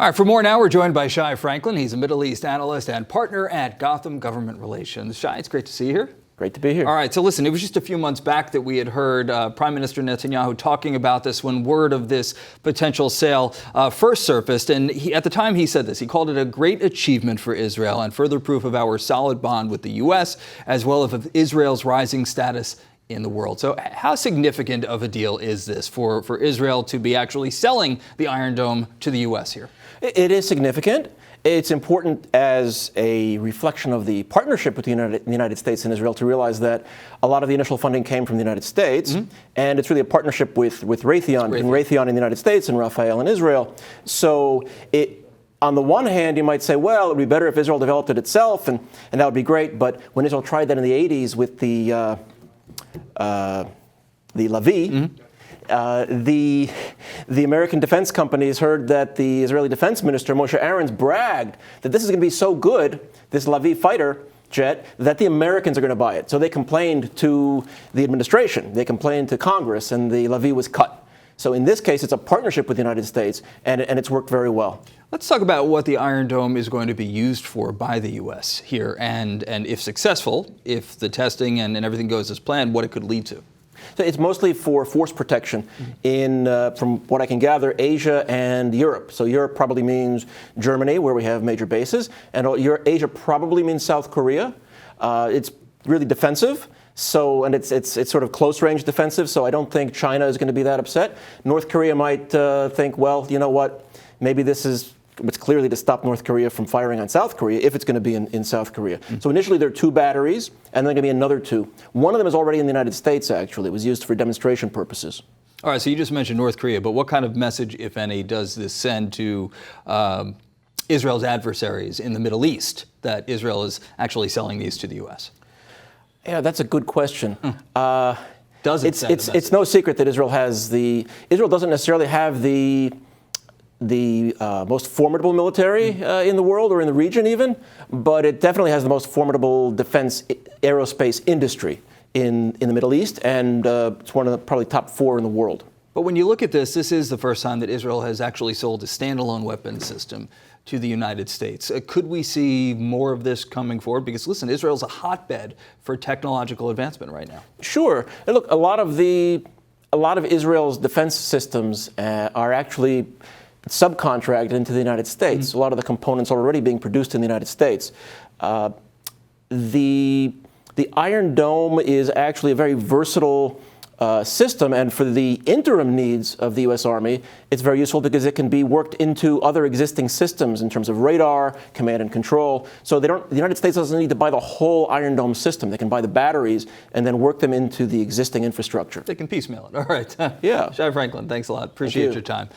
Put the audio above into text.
All right, for more now, we're joined by Shai Franklin. He's a Middle East analyst and partner at Gotham Government Relations. Shai, it's great to see you here. Great to be here. All right, so listen, it was just a few months back that we had heard Prime Minister Netanyahu talking about this when word of this potential sale first surfaced. And at the time he said this, he called it a great achievement for Israel and further proof of our solid bond with the U.S., as well as of Israel's rising status in the world. So how significant of a deal is this for Israel to be actually selling the Iron Dome to the U.S. here? It is significant. It's important as a reflection of the partnership between the United States and Israel to realize that a lot of the initial funding came from the United States, and it's really a partnership with Raytheon, between Raytheon in the United States and Rafael in Israel. So on the one hand, you might say, well, it would be better if Israel developed it itself, and that would be great. But when Israel tried that in the 80s with the Lavi, the American defense companies heard that the Israeli defense minister, Moshe Aarons, bragged that this is going to be so good, this Lavi fighter jet, that the Americans are going to buy it. So they complained to the administration, they complained to Congress, and the Lavi was cut. So in this case, it's a partnership with the United States, and it's worked very well. Let's talk about what the Iron Dome is going to be used for by the U.S. here, and if successful, if the testing and everything goes as planned, what it could lead to. So it's mostly for force protection in, from what I can gather, Asia and Europe. So Europe probably means Germany, where we have major bases, and Asia probably means South Korea. It's really defensive. So, and it's sort of close-range defensive, so I don't think China is going to be that upset. North Korea might think, well, you know what, maybe it's clearly to stop North Korea from firing on South Korea if it's going to be in South Korea. So initially there are 2 batteries, and then going to be another 2. One of them is already in the United States, actually. It was used for demonstration purposes. All right, so you just mentioned North Korea, but what kind of message, if any, does this send to Israel's adversaries in the Middle East that Israel is actually selling these to the U.S.? Yeah, that's a good question. It's no secret that Israel doesn't necessarily have the most formidable military in the world or in the region even, but it definitely has the most formidable defense aerospace industry in the Middle East, and it's one of the probably top 4 in the world. But when you look at this is the first time that Israel has actually sold a standalone weapons system to the United States. Could we see more of this coming forward? Because listen, Israel's a hotbed for technological advancement right now. Sure. And look, a lot of Israel's defense systems are actually subcontracted into the United States. A lot of the components are already being produced in the United States. The Iron Dome is actually a very versatile system, and for the interim needs of the U.S. Army, it's very useful because it can be worked into other existing systems in terms of radar, command and control. So the United States doesn't need to buy the whole Iron Dome system. They can buy the batteries and then work them into the existing infrastructure. They can piecemeal it. All right. Yeah. Shai Franklin, thanks a lot. Appreciate your time.